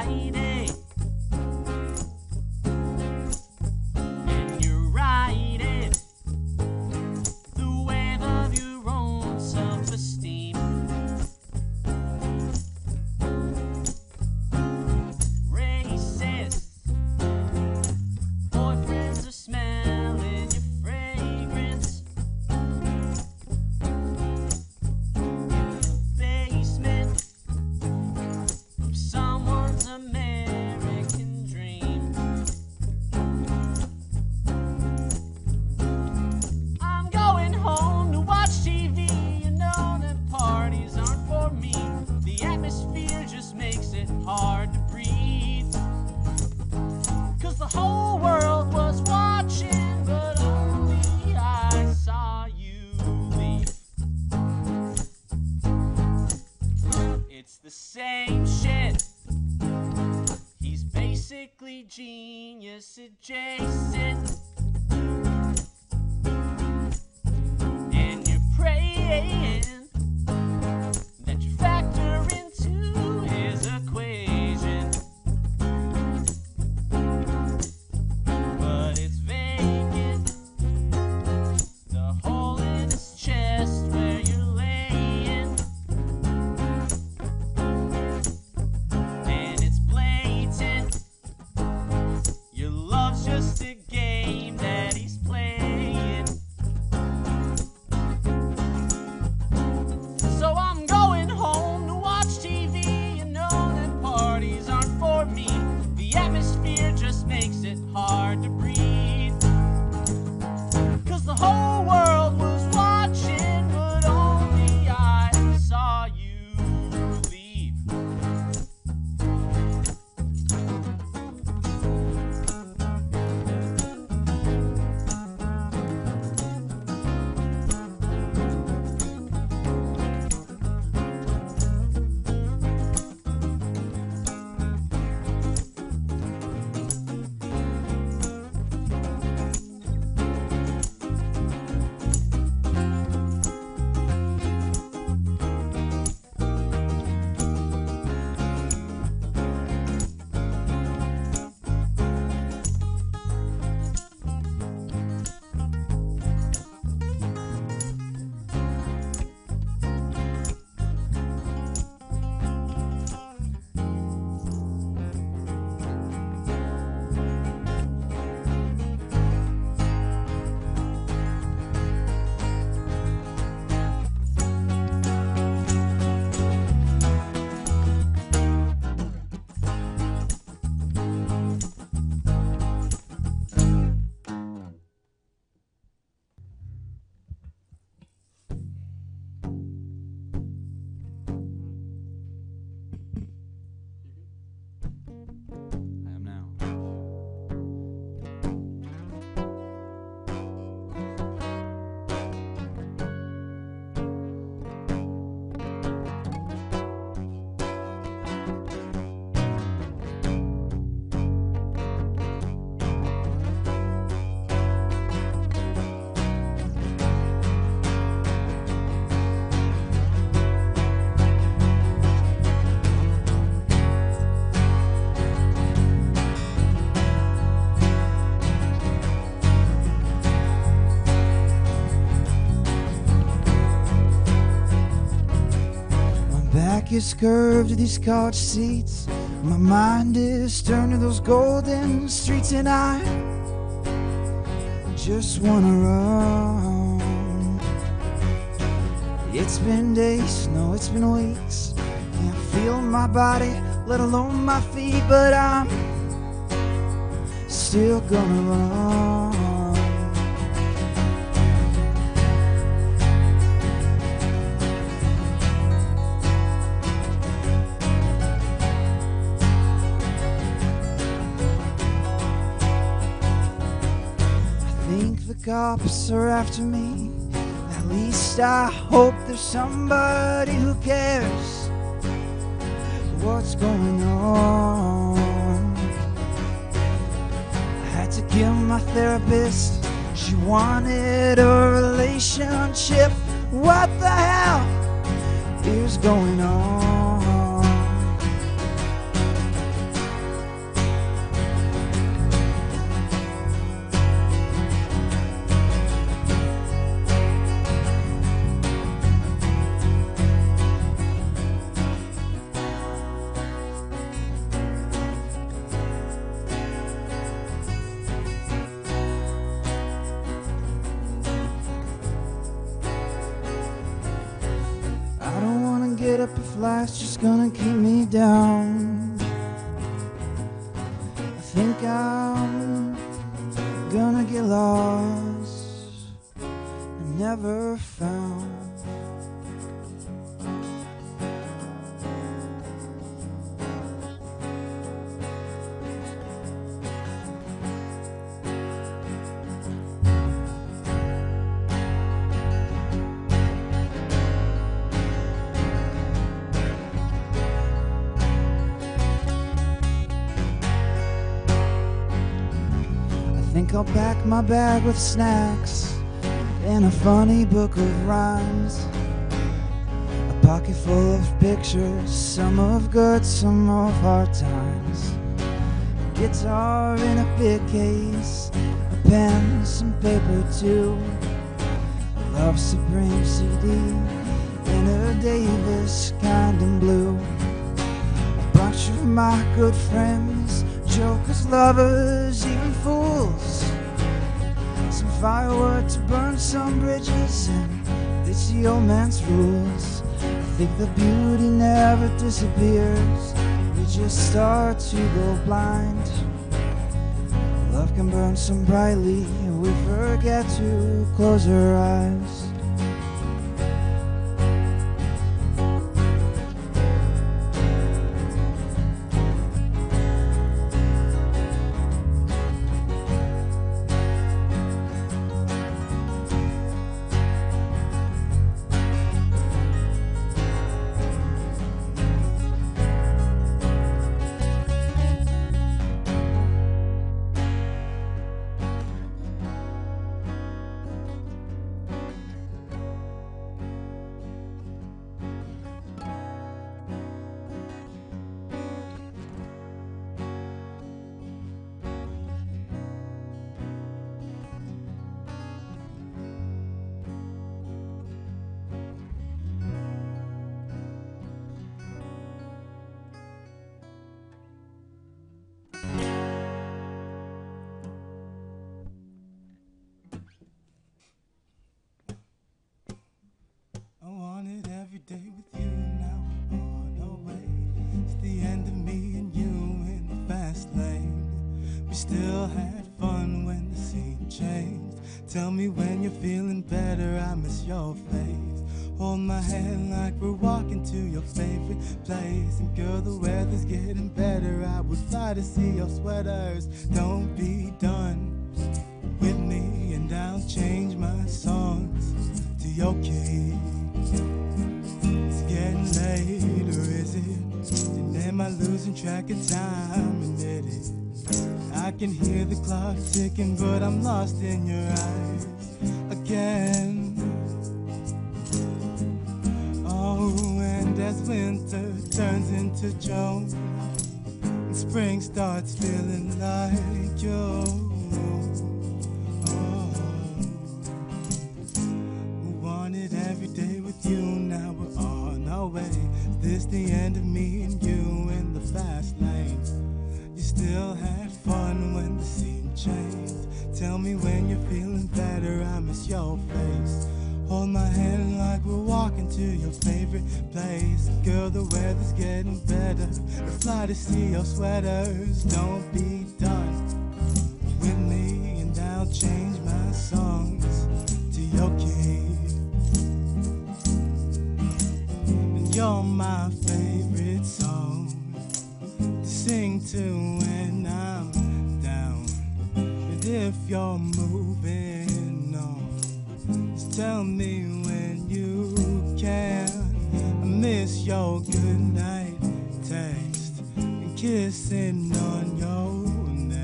Friday, and you're riding the wave of your own self-esteem. Racist boyfriends are smelling your fragrance. Basement of someone's American dream. I'm going home to watch TV. You know that parties aren't for me. The atmosphere just makes it hard to breathe. 'Cause the whole world was watching, but only I saw you leave. It's the same shit. He's basically genius adjacent. And you're praying that you factor into his equation. But it's vacant. The hole in his chest where you're laying. And it's blatant. Your love's just a game that he's playing. So I'm going home to watch TV. You know that parties aren't for me. The atmosphere just makes it hard to breathe. 'Cause the whole world was watching, but only I saw you leave. I am now. Back is curved to these couch seats. My mind is turned to those golden streets, and I just wanna run. It's been days, no, it's been weeks. Can't feel my body, let alone my feet, but I'm still gonna run. The cops are after me. At least I hope there's somebody who cares what's going on. I had to kill my therapist. She wanted a relationship. What the hell is going on? life's just gonna keep me down. I think I'm gonna get lost and never found. I think I'll pack my bag with snacks and a funny book of rhymes, a pocket full of pictures, some of good, some of hard times, a guitar in a big case, a pen, some paper too, a Love Supreme CD in a Davis kind in blue, a bunch of my good friends, jokers, lovers, even fools, some firewood to burn some bridges, and it's the old man's rules. I think the beauty never disappears, we just start to go blind. Love can burn so brightly, we forget to close our eyes. I want it every day with you, now we're on our way. It's the end of me and you in the fast lane. We still had fun when the scene changed. Tell me when you're feeling better, I miss your face. Hold my hand like we're walking to your favorite place. And girl, the weather's getting better, I would fly to see your sweaters. Don't be done with me and I'll change my songs to your key. It's getting late, or is it? And am I losing track of time? And it is. I can hear the clock ticking, but I'm lost in your eyes again. Oh, and as winter turns into June and spring starts feeling like you. Every day with you, now we're on our way. Is this the end of me and you in the fast lane? You still had fun when the scene changed. Tell me when you're feeling better, I miss your face. Hold my hand like we're walking to your favorite place. Girl, the weather's getting better, I'll fly to see your sweaters. Don't be done with me and I'll change my songs to your key. You're my favorite song to sing to when I'm down. But if you're moving on, just tell me when you can. I miss your goodnight text and kissing on your neck.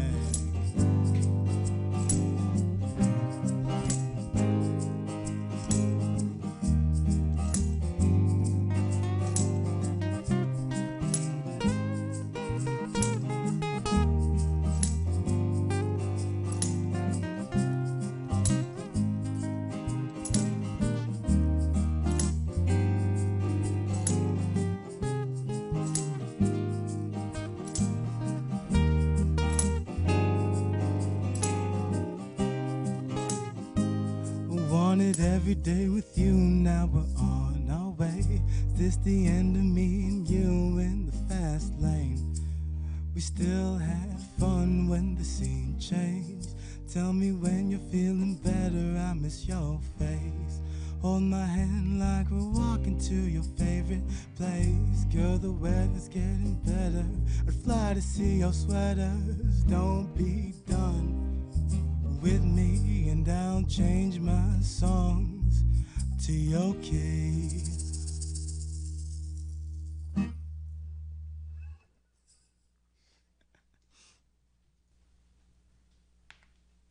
Wanted every day with you, now we're on our way. Is this the end of me and you in the fast lane? We still had fun when the scene changed. Tell me when you're feeling better, I miss your face. Hold my hand like we're walking to your favorite place. Girl, the weather's getting better. I'd fly to see your sweaters. Don't be done with me, and I'll change my songs to your key.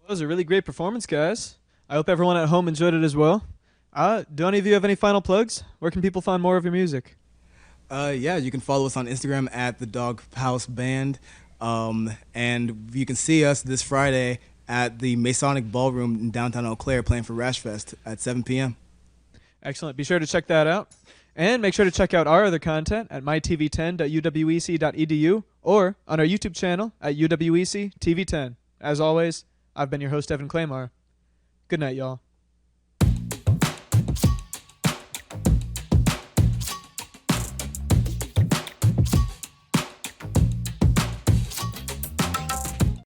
That was a really great performance, guys. I hope everyone at home enjoyed it as well. Do any of you have any final plugs? Where can people find more of your music? Yeah, you can follow us on Instagram at the Doghouse Band. And you can see us this Friday at the Masonic Ballroom in downtown Eau Claire playing for Rash Fest at 7 p.m. Excellent. Be sure to check that out. And make sure to check out our other content at mytv10.uwec.edu or on our YouTube channel at UWEC TV10. As always, I've been your host, Evan Claymore. Good night, y'all.